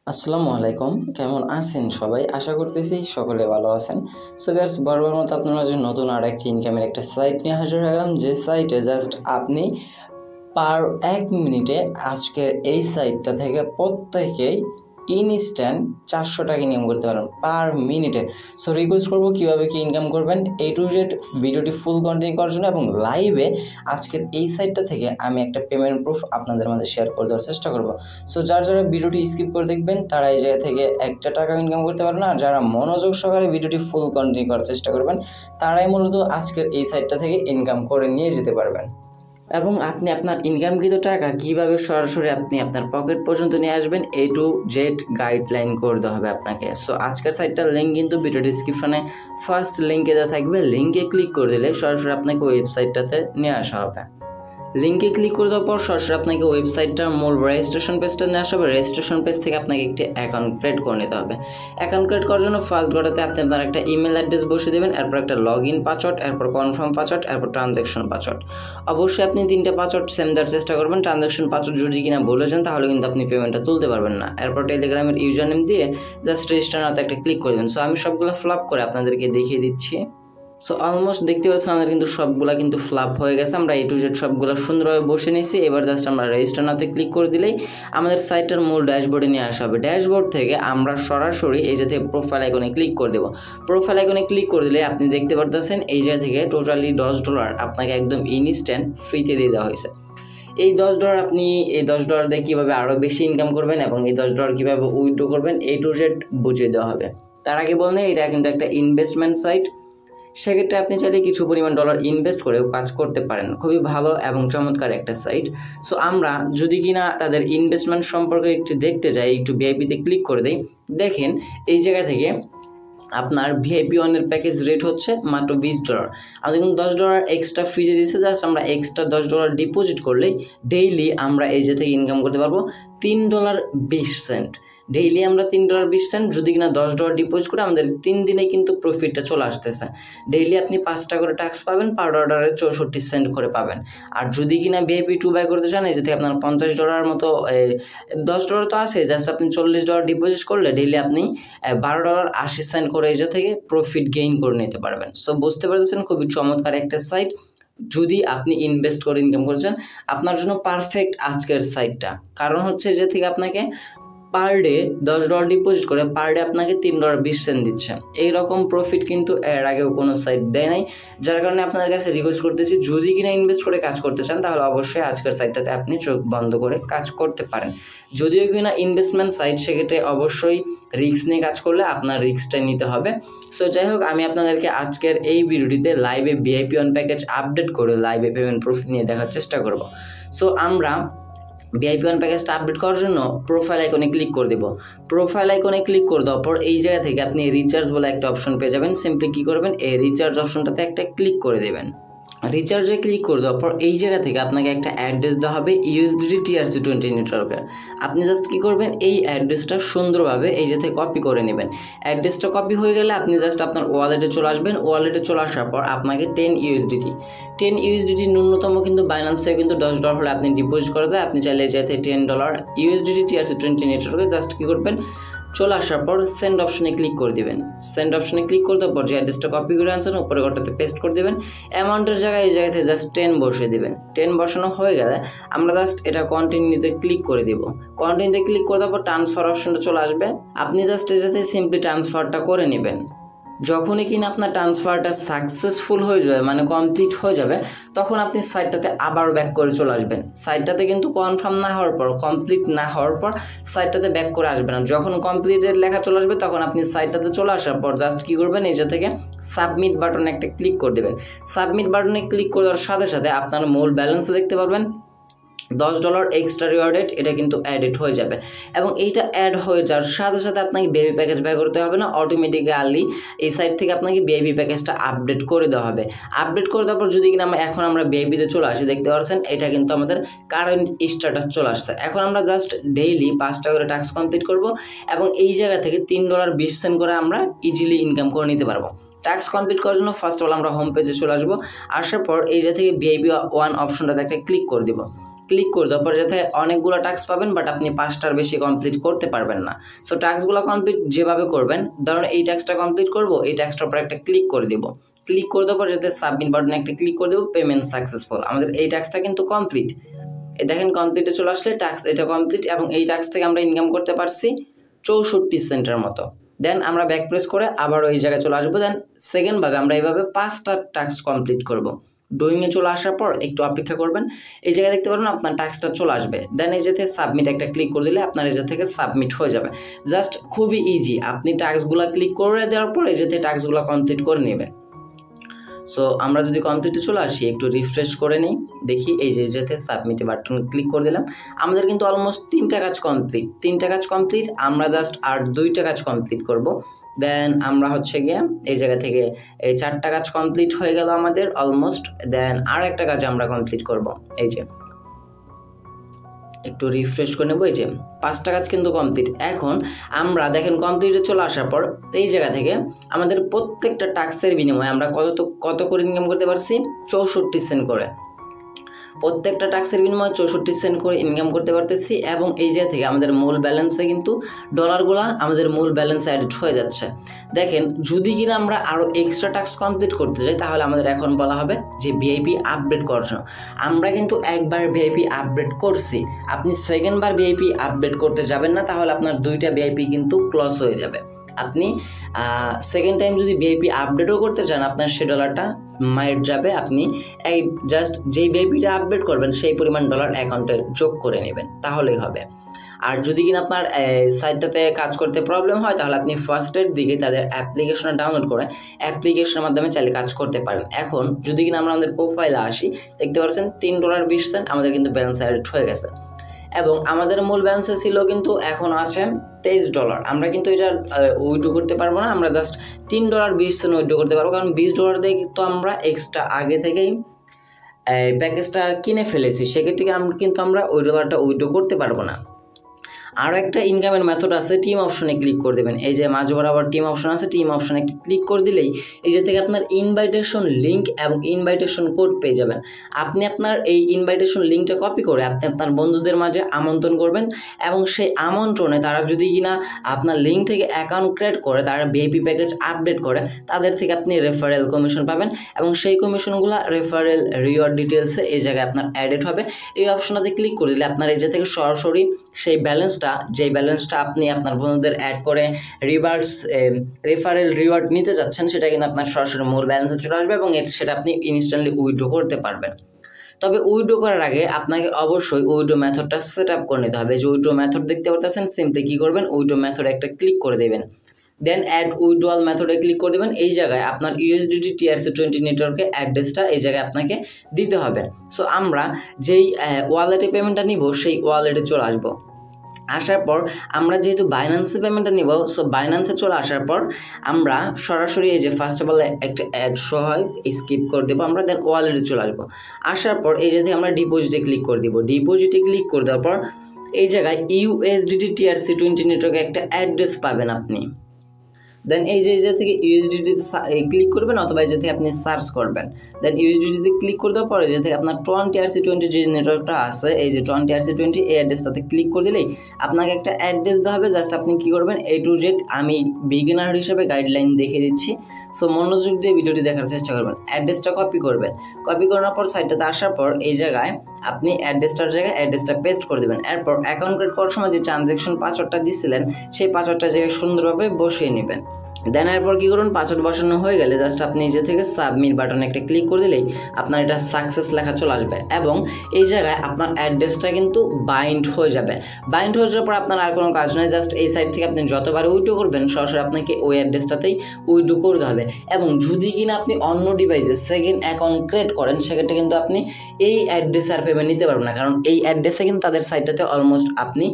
আসসালামু আলাইকুম, কেমন আছেন সবাই? আশা করতেছি সকলে ভালো আছেন। সো ভিউয়ার্স, বরাবর মতো আপনার জন্য নতুন আর একটি ইনকামের একটা সাইট নিয়ে হাজির হলাম, যে সাইটে জাস্ট আপনি পার 1 মিনিটে আজকের এই সাইটটা থেকে প্রত্যেকেই ইনস্ট্যান্ট 400 টাকা ইনকাম করতে পারেন পার মিনিটে। সো রিকোয়েস্ট করবো কীভাবে কি ইনকাম করবেন A to Z ভিডিওটি ফুল কন্টিনিউ করার জন্য, এবং লাইভে আজকের এই সাইটটা থেকে আমি একটা পেমেন্ট প্রুফ আপনাদের মাঝে শেয়ার করে দেওয়ার চেষ্টা করবো। সো যারা ভিডিওটি স্কিপ করে দেখবেন তারা এই জায়গা থেকে একটা টাকা ইনকাম করতে পারবেন, আর যারা মনোযোগ সহকারে ভিডিওটি ফুল কন্টিনিউ করার চেষ্টা করবেন তারাই মূলত আজকের এই সাইটটা থেকে ইনকাম করে নিয়ে যেতে পারবেন। এবং আপনি আপনার ইনকামকৃত টাকা কীভাবে সরাসরি আপনি আপনার পকেট পর্যন্ত নিয়ে আসবেন A to Z গাইডলাইন করতে হবে আপনাকে। সো আজকের সাইটটার লিঙ্ক কিন্তু ভিডিও ডিসক্রিপশনে ফার্স্ট লিঙ্কে দেওয়া থাকবে, লিঙ্কে ক্লিক করে দিলে সরাসরি আপনাকে ওয়েবসাইটটাতে নিয়ে আসা হবে। লিঙ্কে ক্লিক করে দেওয়ার পর সরাসরি আপনাকে ওয়েবসাইটটার মূল রেজিস্ট্রেশন পেজটা নিয়ে আসা হবে। রেজিস্ট্রেশন পেজ থেকে আপনাকে একটি অ্যাকাউন্ট ক্রিয়েট করে নিতে হবে। অ্যাকাউন্ট ক্রিয়েট করার জন্য ফার্স্ট ঘটাতে আপনি আপনার একটা ইমেল অ্যাড্রেস বসিয়ে দেবেন, এরপর একটা লগ ইন পাসওয়ার্ড, এরপর কনফার্ম পাসওয়ার্ড, এরপর ট্রানজ্যাকশন পাসওয়ার্ড। অবশ্যই আপনি 3টে পাসওয়ার্ড সেম দেওয়ার চেষ্টা করবেন। ট্রানজ্যাকশন পাসওয়ার্ড যদি কিনা বলে যান তাহলে কিন্তু আপনি পেমেন্টটা তুলতে পারবেন না। এরপর টেলিগ্রামের ইউজার নেম দিয়ে জাস্ট রেজিস্টার নাতে একটা ক্লিক করে দেবেন। সো আমি সবগুলো ফ্লাপ করে আপনাদেরকে দেখিয়ে দিচ্ছি। সো অলমোস্ট দেখতে পাচ্ছেন আমাদের কিন্তু সবগুলা কিন্তু ফ্লাপ হয়ে গেছে। আমরা A to Z সবগুলো সুন্দরভাবে বসে নিয়েছি। এবার জাস্ট আমরা রেজিস্টার নাতে ক্লিক করে দিলেই আমাদের সাইটটার মূল ড্যাশবোর্ডে নিয়ে আসা হবে। ড্যাশবোর্ড থেকে আমরা সরাসরি এই জায়গা থেকে প্রোফাইল আইকনে ক্লিক করে দেবো। প্রোফাইল আইকনে ক্লিক করে দিলে আপনি দেখতে পারতেছেন এই জায়গা থেকে টোটালি $10 আপনাকে একদম ইনস্ট্যান্ট ফ্রিতে দিয়ে দেওয়া হয়েছে। এই $10 আপনি এই $10 দিয়ে কীভাবে আরও বেশি ইনকাম করবেন এবং এই $10 কীভাবে উইথড্র করবেন A to Z বুঝিয়ে দেওয়া হবে। তার আগে বললেন এটা কিন্তু একটা ইনভেস্টমেন্ট সাইট, সেক্ষেত্রে আপনি চাইলে কিছু পরিমাণ ডলার ইনভেস্ট করেও কাজ করতে পারেন। খুবই ভালো এবং চমৎকার একটা সাইট। সো আমরা যদি কিনা তাদের ইনভেস্টমেন্ট সম্পর্কে একটু দেখতে যাই, একটু ভিআইপিতে ক্লিক করে দেই, দেখেন এই জায়গা থেকে আপনার ভিআইপি ওয়ানের প্যাকেজ রেট হচ্ছে মাত্র $20। আমাদের কিন্তু $10 এক্সট্রা ফ্রি দিয়ে দিচ্ছে। জাস্ট আমরা এক্সট্রা $10 ডিপোজিট করলেই ডেইলি আমরা এই জায়গা থেকে ইনকাম করতে পারবো $3.20। ডেইলি আমরা $3.20 যদি কিনা $10 ডিপোজিট করে আমাদের 3 দিনে কিন্তু প্রফিটটা চলে আসতেছে। ডেইলি আপনি 5 টাকা করে ট্যাক্স পাবেন, পার অর্ডারে 64 সেন্ট করে পাবেন। আর যদি কিনা ভিআইপি 2 বাই করতে চান এই যে থেকে আপনার $50 মতো, $10 তো আছে, জাস্ট আপনি $40 ডিপোজিট করলে ডেইলি আপনি $12.80 করে এই থেকে প্রফিট গেইন করে নিতে পারবেন। সো বুঝতে পারতেছেন খুবই চমৎকার একটা সাইট। যদি আপনি ইনভেস্ট করে ইনকাম করছেন আপনার জন্য পারফেক্ট আজকের সাইটটা। কারণ হচ্ছে যে থেকে আপনাকে পার ডে $10 ডিপোজিট করে পার ডে আপনাকে $3.20 দিচ্ছে। এইরকম প্রফিট কিন্তু এর আগেও কোনো সাইট দেয় নাই। যার কারণে আপনাদের কাছে রিকোয়েস্ট করতেছি যদি কিনা ইনভেস্ট করে কাজ করতে চান তাহলে অবশ্যই আজকের সাইটটাতে আপনি চোখ বন্ধ করে কাজ করতে পারেন। যদিও কিনা ইনভেস্টমেন্ট সাইট, সেক্ষেত্রে অবশ্যই রিস্ক নিয়ে কাজ করলে আপনার রিস্কটাই নিতে হবে। সো যাই হোক, আমি আপনাদেরকে আজকের এই ভিডিওটিতে লাইভে ভিআইপি ওয়ান প্যাকেজ আপডেট করে লাইভে পেমেন্ট প্রুফ নিয়ে দেখার চেষ্টা করব। সো আমরা ভিআইপি ওয়ান প্যাকেজটা আপডেট করার জন্য প্রোফাইল আইকনে ক্লিক করে দেবো। প্রোফাইল আইকনে ক্লিক করে দেওয়ার পর এই জায়গা থেকে আপনি রিচার্জ বলে একটা অপশন পেয়ে যাবেন। সিম্পলি কী করবেন, এই রিচার্জ অপশনটাতে একটা ক্লিক করে দেবেন। রিচার্জে ক্লিক করে দেওয়ার পর এই জায়গা থেকে আপনাকে একটা অ্যাড্রেস দেওয়া হবে USDT TRC20 নেটওয়ার্কের। আপনি জাস্ট কী করবেন, এই অ্যাড্রেসটা সুন্দরভাবে এই জায়গা থেকে কপি করে নেবেন। অ্যাড্রেসটা কপি হয়ে গেলে আপনি জাস্ট আপনার ওয়ালেটে চলে আসবেন। ওয়ালেটে চলে আসার পর আপনাকে 10 USDT ন্যূনতম কিন্তু বাইন্যান্স থেকে কিন্তু $10 হলে আপনি ডিপোজিট করা যায়। আপনি চাইলে এই জায়গা থেকে $10 USDT TRC20 নেটওয়ার্কে জাস্ট কী করবেন, চলে আসার পর সেন্ড অপশনে ক্লিক করে দেবেন। সেন্ড অপশনে ক্লিক করে দেওয়ার পর যে অ্যাড্রেসটা কপি করে আনছেন উপরে ঘরটাতে পেস্ট করে দেবেন। অ্যামাউন্টের জায়গায় এই জায়গাতে জাস্ট 10 বসিয়ে দেবেন। 10 বসানো হয়ে গেলে আমরা জাস্ট এটা কন্টিনিউতে ক্লিক করে দেবো। কন্টিনিউতে ক্লিক করে দেওয়ার পর ট্রান্সফার অপশনটা চলে আসবে। আপনি জাস্ট এটাতে সিম্পলি ট্রান্সফারটা করে নেবেন। যখনই কিনা আপনার ট্রান্সফারটা সাকসেসফুল হয়ে যাবে, মানে কমপ্লিট হয়ে যাবে, তখন আপনি সাইটটাতে আবার ব্যাক করে চলে আসবেন। সাইটটাতে কিন্তু কনফার্ম না হওয়ার পর, কমপ্লিট না হওয়ার পর সাইটটাতে ব্যাক করে আসবেন না। যখন কমপ্লিটেড লেখা চলে আসবে তখন আপনি সাইটটাতে চলে আসার পর জাস্ট কী করবেন, এই থেকে সাবমিট বাটনে একটা ক্লিক করে দেবেন। সাবমিট বাটনে ক্লিক করার সাথে সাথে আপনার মূল ব্যালেন্স দেখতে পারবেন। $10 এক্সট্রা রিওয়ার্ডেড এটা কিন্তু অ্যাডেড হয়ে যাবে, এবং এইটা অ্যাড হয়ে যাওয়ার সাথে সাথে আপনাকে ভিআইপি প্যাকেজ ব্যয় করতে হবে না। অটোমেটিক্যালি এই সাইট থেকে আপনাকে ভিআইপি প্যাকেজটা আপডেট করে দেওয়া হবে। আপডেট করে দেওয়ার পর যদি কিনা এখন আমরা ভিআইপিতে চলে আসি, দেখতে পাচ্ছেন এটা কিন্তু আমাদের কারেন্ট স্ট্যাটাস চলে আসছে। এখন আমরা জাস্ট ডেইলি 5 টাকা করে টাস্ক কমপ্লিট করব এবং এই জায়গা থেকে $3.20 করে আমরা ইজিলি ইনকাম করে নিতে পারবো। টাস্ক কমপ্লিট করার জন্য ফার্স্ট অফ অল আমরা হোম পেজে চলে আসবো। আসার পর এই জায়গা থেকে ভিআইপি ওয়ান অপশনটাতে একটা ক্লিক করে দিব। ক্লিক করে দেওয়ার পর যাতে অনেকগুলো টাস্ক পাবেন, বাট আপনি 5টার বেশি কমপ্লিট করতে পারবেন না। সো টাস্কগুলো কমপ্লিট যেভাবে করবেন, ধরুন এই টাস্কটা কমপ্লিট করব, এই টাস্কটার উপর একটা ক্লিক করে দেব, ক্লিক করে দেওয়ার পর যাতে সাবমিট বাটনে একটা ক্লিক করে দেবো, পেমেন্ট সাকসেসফুল। আমাদের এই টাস্কটা কিন্তু কমপ্লিট। এই দেখেন কমপ্লিটে চলে আসলে টাস্ক এটা কমপ্লিট, এবং এই টাস্ক থেকে আমরা ইনকাম করতে পারছি 64 সেন্টের মতো। দেন আমরা ব্যাক প্রেস করে আবার ওই জায়গায় চলে আসবো। দেন সেকেন্ডভাবে আমরা এইভাবে 5টা টাস্ক কমপ্লিট করব। ডুইংয়ে চলে আসার পর একটু অপেক্ষা করবেন, এই জায়গায় দেখতে পারবেন আপনার টাস্কটা চলে আসবে। দেন এই যে থেকে সাবমিট একটা ক্লিক করে দিলে আপনার এই যে থেকে সাবমিট হয়ে যাবে। জাস্ট খুবই ইজি, আপনি টাস্কগুলো ক্লিক করে দেওয়ার পর এই যে থেকে টাস্কগুলো কমপ্লিট করে নেবেন। সো আমরা যদি কমপ্লিটে চলে আসি, একটু রিফ্রেশ করে নিই, দেখি এই যে যেতে সাবমিটে বাটন ক্লিক করে দিলাম, আমাদের কিন্তু অলমোস্ট 3টা কাজ কমপ্লিট। আমরা জাস্ট আর 2টা কাজ কমপ্লিট করব। দেন আমরা হচ্ছে গিয়ে এই জায়গা থেকে এই 4টা কাজ কমপ্লিট হয়ে গেল আমাদের অলমোস্ট। দেন আর একটা কাজ আমরা কমপ্লিট করব, এই যে একটু রিফ্রেশ করে নেবো, এই যে 5টা কাজ কিন্তু কমপ্লিট। এখন আমরা দেখেন কমপ্লিটে চলে আসার পর এই জায়গা থেকে আমাদের প্রত্যেকটা টাস্কের বিনিময়ে আমরা কত করে ইনকাম করতে পারছি, 64 সেন্ট করে। প্রত্যেকটা টাস্কের বিনিময়ে 64 সেন্ট করে ইনকাম করতে পারতেছি। এবং এই জায়গা থেকে আমাদের মূল ব্যালেন্সে কিন্তু ডলারগুলা আমাদের মূল ব্যালেন্সে অ্যাড হয়ে যাচ্ছে। দেখেন যদি কিনা আমরা আরও এক্সট্রা টাস্ক কমপ্লিট করতে যাই, তাহলে আমাদের এখন বলা হবে যে ভিআইপি আপডেট করার জন্য। আমরা কিন্তু একবার ভিআইপি আপডেট করছি, আপনি সেকেন্ডবার ভিআইপি আপডেট করতে যাবেন না, তাহলে আপনার 2টা ভিআইপি কিন্তু ক্লস হয়ে যাবে। আপনি সেকেন্ড টাইম যদি ভিআইপি আপডেটও করতে চান, আপনার সে ডলারটা মাইট যাবে। আপনি এই জাস্ট যেই ভিআইপিটা আপডেট করবেন সেই পরিমাণ ডলার অ্যাকাউন্টে যোগ করে নেবেন, তাহলেই হবে। আর যদি কিনা আপনার সাইটটাতে কাজ করতে প্রবলেম হয়, তাহলে আপনি ফার্স্টের দিকে তাদের অ্যাপ্লিকেশনটা ডাউনলোড করে অ্যাপ্লিকেশনের মাধ্যমে চাইলে কাজ করতে পারেন। এখন যদি কিনা আমরা আমাদের প্রোফাইলে আসি, দেখতে পাচ্ছেন $3.20 আমাদের কিন্তু ব্যালেন্স অ্যাড হয়ে গেছে। এবং আমাদের মূল ব্যালেন্সে ছিল কিন্তু এখন আছে $23। আমরা কিন্তু এটা উইথড্র করতে পারবো না, আমরা জাস্ট $3.20 উইথড্র করতে পারবো, কারণ $20 দিয়ে তো আমরা এক্সট্রা আগে থেকেই প্যাকেজটা কিনে ফেলেছি, সেক্ষেত্রে কিন্তু আমরা ওই ডলারটা উইথড্র করতে পারবো না। আরও একটা ইনকামের মেথড আছে, টিম অপশনে ক্লিক করে দেবেন। এই যে মাঝ বরাবর টিম অপশন আছে, টিম অপশনে একটি ক্লিক করে দিলেই এই যে থেকে আপনার ইনভাইটেশন লিঙ্ক এবং ইনভাইটেশন কোড পেয়ে যাবেন। আপনি আপনার এই ইনভাইটেশন লিঙ্কটা কপি করে আপনি আপনার বন্ধুদের মাঝে আমন্ত্রণ করবেন, এবং সেই আমন্ত্রণে তারা যদি কিনা আপনার লিঙ্ক থেকে অ্যাকাউন্ট ক্রিয়েট করে, তারা ভিআইপি প্যাকেজ আপডেট করে, তাদের থেকে আপনি রেফারেল কমিশন পাবেন, এবং সেই কমিশনগুলো রেফারেল রিওয়ার্ড ডিটেলসে এই জায়গায় আপনার অ্যাডেড হবে। এই অপশনটাতে ক্লিক করে দিলে আপনার এই যে থেকে সরাসরি সেই যেই ব্যালেন্সটা আপনি আপনার বন্ধুদের অ্যাড করে রেফারেল রিওয়ার্ড নিতে যাচ্ছেন, সেটা কিন্তু আপনার সরাসরি মূল ব্যালেন্সে চলে আসবে, এবং সেটা আপনি ইনস্ট্যান্টলি উইথড্র করতে পারবেন। তবে উইথড্র করার আগে আপনাকে অবশ্যই উইথড্র মেথডটা সেট আপ করে নিতে হবে। যে উইথড্র মেথড দেখতে পাচ্ছেন, সিম্পলি কী করবেন, উইথড্র মেথডে একটা ক্লিক করে দেবেন। দেন অ্যাড উইথড্রয়াল মেথডে ক্লিক করে দেবেন। এই জায়গায় আপনার USDT TRC20 নেটওয়ার্কের অ্যাড্রেসটা এই জায়গায় আপনাকে দিতে হবে। সো আমরা যেই ওয়ালেটে পেমেন্টটা নিব, সেই ওয়ালেটে চলে আসবো। আসার পর আমরা যেহেতু বাইন্যান্সে পেমেন্টটা নিব, সো বাইন্যান্সে চলে আসার পর আমরা সরাসরি এই যে ফার্স্ট অফ অল একটা অ্যাড শো হয়, স্কিপ করে দেবো আমরা। দেন ওয়ালেটে চলে আসবো। আসার পর এই যে আমরা ডিপোজিটে ক্লিক করে দিব। ডিপোজিটে ক্লিক করে দেওয়ার পর এই জায়গায় USDT TRC20 নেটওয়ার্কে একটা অ্যাড্রেস পাবেন আপনি। দেন এই যে থেকে USDT ক্লিক করবেন, অথবা এই যে থেকে আপনি সার্চ করবেন। দেন USDT ক্লিক করে দেওয়ার পরে যে থেকে আপনার TRC20 যে নেটওয়ার্কটা আছে, এই যে TRC20 এই অ্যাড্রেসটাতে ক্লিক করে দিলেই আপনাকে একটা অ্যাড্রেস দেওয়া হবে। জাস্ট আপনি কী করবেন, A to Z আমি বিগিনার হিসেবে গাইডলাইন দেখিয়ে দিচ্ছি, সো মনোযোগ দিয়ে ভিডিওটি দেখার চেষ্টা করবেন। অ্যাড্রেসটা কপি করবেন, কপি করার পর সাইটটাতে আসার পর এই জায়গায় আপনি অ্যাড্রেসটার জায়গায় অ্যাড্রেসটা পেস্ট করে দেবেন। এরপর অ্যাকাউন্ট ক্রিয়েট করার সময় যে ট্রানজ্যাকশন পাসওয়ার্ডটা দিয়েছিলেন, সেই পাসওয়ার্ডটা জায়গায় সুন্দরভাবে বসিয়ে নেবেন। দেন এরপর কী করুন, পাসওয়ার্ড বসানো হয়ে গেলে জাস্ট আপনি নিজে থেকে সাবমিট বাটনে একটা ক্লিক করে দিলেই আপনার এটা সাকসেস লেখা চলে আসবে, এবং এই জায়গায় আপনার অ্যাড্রেসটা কিন্তু বাইন্ড হয়ে যাবে। বাইন্ড হয়ে যাওয়ার পর আপনার আর কোনো কাজ নয়, জাস্ট এই সাইট থেকে আপনি যতবার উইথড্র করবেন সরাসরি আপনাকে ওই অ্যাড্রেসটাতেই উইথড্র করতে হবে। এবং যদি কিনা আপনি অন্য ডিভাইসে সেকেন্ড অ্যাকাউন্ট ক্রিয়েট করেন, সেক্ষেত্রে কিন্তু আপনি এই অ্যাড্রেসে আর পেমেন্ট নিতে পারবেন না, কারণ এই অ্যাড্রেসে কিন্তু তাদের সাইটটাতে অলমোস্ট আপনি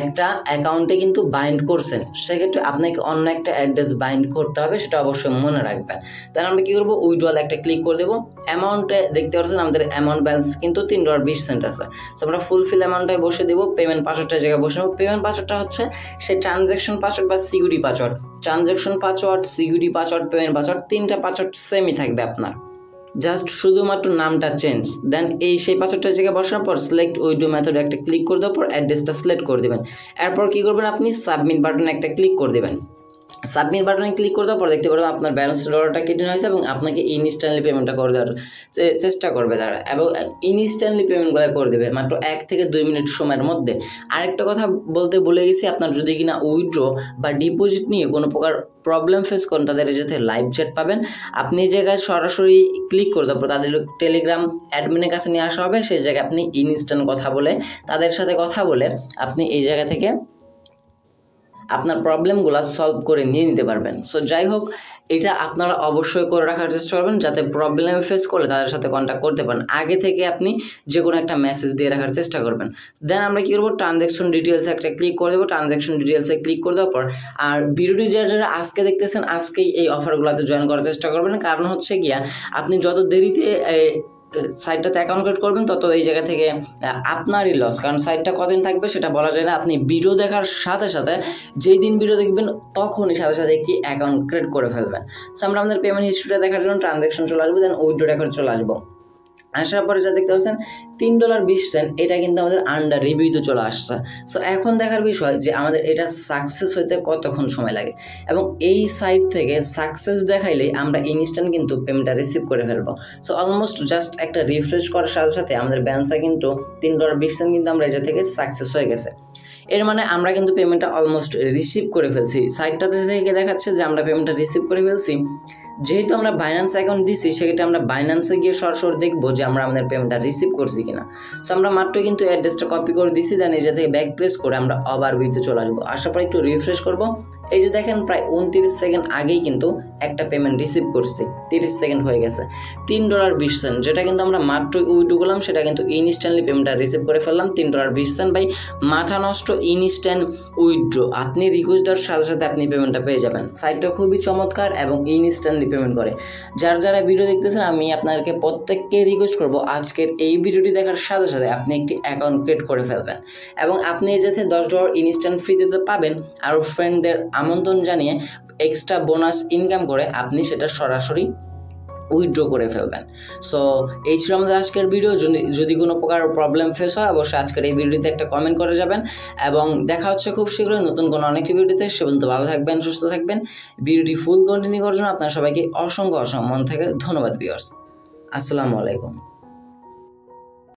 একটা অ্যাকাউন্টে কিন্তু বাইন্ড করছেন, সেক্ষেত্রে আপনাকে অন্য একটা অ্যাড্রেস বাইন্ড করতে হবে, সেটা অবশ্যই মনে রাখবেন। তাহলে আমরা কী করবো, উইথড্রয়াল একটা ক্লিক করে দেবো। অ্যামাউন্টে দেখতে পাচ্ছেন আমাদের অ্যামাউন্ট ব্যালেন্স কিন্তু $3.20 আছে। সো আমরা ফুলফিল অ্যামাউন্টটাই বসে দেবো। পেমেন্ট পাসওয়ার্ডটা জায়গায় বসে নেবো। পেমেন্ট পাসওয়ার্ডটা হচ্ছে সেই ট্রানজ্যাকশন পাসওয়ার্ড বা security password. Transaction password, security password, payment password, 3টা পাসওয়ার্ড সেমই থাকবে আপনার। জাস্ট শুধুমাত্র নামটা চেঞ্জ, দেন সেই পাসওয়ার্ডটার জায়গায় বসানোর পর সিলেক্ট উইথড্র মেথডে একটা ক্লিক করে দেওয়ার পর অ্যাড্রেসটা সিলেক্ট করে দেবেন। এরপর কী করবেন, আপনি সাবমিট বাটনে একটা ক্লিক করে দেবেন। সাবমিট বাটনে ক্লিক করে দেওয়ার পর দেখতে পারবেন আপনার ব্যালেন্স ডলারটা কেটে হয়েছে এবং আপনাকে ইনস্ট্যান্টলি পেমেন্টটা করে দেওয়ার চেষ্টা করবে তারা, এবং ইনস্ট্যান্টলি পেমেন্টগুলো করে দেবে মাত্র 1 থেকে 2 মিনিট সময়ের মধ্যে। আরেকটা কথা বলতে ভুলে গেছি, আপনার যদি কিনা উইথড্র বা ডিপোজিট নিয়ে কোনো প্রকার প্রবলেম ফেস করেন, তাদের যাতে লাইভ চ্যাট পাবেন। আপনি এই জায়গায় সরাসরি ক্লিক করে দেওয়ার পর তাদের টেলিগ্রাম অ্যাডমিনের কাছে নিয়ে আসা হবে, সেই জায়গায় আপনি ইনস্ট্যান্ট কথা বলে তাদের সাথে কথা বলে আপনি এই জায়গা থেকে আপনার প্রবলেমগুলো সলভ করে নিয়ে নিতে পারবেন। সো যাই হোক, এটা আপনারা অবশ্যই করে রাখার চেষ্টা করবেন যাতে প্রবলেম ফেস করলে তাদের সাথে কন্ট্যাক্ট করতে পারেন। আগে থেকে আপনি যে কোনো একটা মেসেজ দিয়ে রাখার চেষ্টা করবেন। দেন আমরা কী করবো, ট্রানজ্যাকশন ডিটেলসে একটা ক্লিক করে দেবো। ট্রানজ্যাকশন ডিটেলসে ক্লিক করে দেওয়ার পর আর ভিডিওটি যারা আজকে দেখতেছেন আজকেই এই অফারগুলোতে জয়েন করার চেষ্টা করবেন। কারণ হচ্ছে গিয়া আপনি যত দেরিতে সাইটটাতে অ্যাকাউন্ট ক্রিয়েট করবেন তত এই জায়গা থেকে আপনারই লস, কারণ সাইটটা কতদিন থাকবে সেটা বলা যায় না। আপনি ভিডিও দেখার সাথে সাথে যেই দিন ভিডিও দেখবেন তখনই সাথে সাথে একটি অ্যাকাউন্ট ক্রিয়েট করে ফেলবেন। সো আমরা আমাদের পেমেন্ট হিস্ট্রিটা দেখার জন্য ট্রানজ্যাকশন চলে আসবো, দেন উইথড্র রেকর্ড চলে আসবো। আসার পরে যা দেখতে পাচ্ছেন $3.20 এটা কিন্তু আমাদের আন্ডার রিভিউতে চলে আসছে। সো এখন দেখার বিষয় যে আমাদের এটা সাকসেস হইতে কতক্ষণ সময় লাগে, এবং এই সাইট থেকে সাকসেস দেখাইলেই আমরা ইনস্ট্যান্ট কিন্তু পেমেন্টটা রিসিভ করে ফেলবো। সো অলমোস্ট জাস্ট একটা রিফ্রেশ করার সাথে সাথে আমাদের ব্যালেন্সে কিন্তু $3.20 কিন্তু আমরা এটা থেকে সাকসেস হয়ে গেছে। এর মানে আমরা কিন্তু পেমেন্টটা অলমোস্ট রিসিভ করে ফেলছি। সাইটটাতে থেকে দেখাচ্ছে যে আমরা পেমেন্টটা রিসিভ করে ফেলছি। যেহেতু আমরা বাইন্যান্স অ্যাকাউন্ট দিছি, সেক্ষেত্রে আমরা বাইন্যান্সে গিয়ে সরাসরি দেখবো যে আমরা আমাদের পেমেন্টটা রিসিভ করছি কিনা। সো আমরা মাত্র কিন্তু অ্যাড্রেসটা কপি করে দিছি, দেন এই যে থেকে ব্যাক প্রেস করে আমরা আবার ভিডিওতে চলে আসবো। আসার পর একটু রিফ্রেশ করবো। এই যে দেখেন প্রায় 29 সেকেন্ড আগেই কিন্তু একটা পেমেন্ট রিসিভ করছি, 30 সেকেন্ড হয়ে গেছে। $3.20 যেটা কিন্তু আমরা মাত্র উইথড্র করলাম সেটা কিন্তু ইনস্ট্যান্টলি পেমেন্টটা রিসিভ করে ফেললাম। $3.20 ভাই মাথা নষ্ট ইনস্ট্যান্ট উইথড্র। আপনি রিকোয়েস্ট দেওয়ার সাথে সাথে আপনি পেমেন্টটা পেয়ে যাবেন। সাইটটা খুবই চমৎকার এবং ইনস্ট্যান্টলি পেমেন্ট করে। যারা ভিডিও দেখতেছেন আমি আপনাদেরকে প্রত্যেককে রিকোয়েস্ট করবো আজকের এই ভিডিওটি দেখার সাথে সাথে আপনি একটি অ্যাকাউন্ট ক্রিয়েট করে ফেলবেন, এবং আপনি যাতে $10 ইনস্ট্যান্ট ফ্রিতে পাবেন আর ফ্রেন্ডদের আমন্ত্রণ জানিয়ে এক্সট্রা বোনাস ইনকাম করে আপনি সেটা সরাসরি উইথড্র করে ফেলবেন। সো এই ছিল আমাদের আজকের ভিডিও। যদি কোনো প্রকার প্রবলেম ফেস হয় অবশ্যই আজকের এই ভিডিওতে একটা কমেন্ট করে যাবেন, এবং দেখা হচ্ছে খুব শীঘ্রই নতুন কোনো অনেক ভিডিওতে। সে পর্যন্ত ভালো থাকবেন, সুস্থ থাকবেন। ভিডিওটি ফুল কন্টিনিউ করার জন্য আপনার সবাইকে অসংখ্য মন থেকে ধন্যবাদ ভিউয়ার্স। আসসালামু আলাইকুম।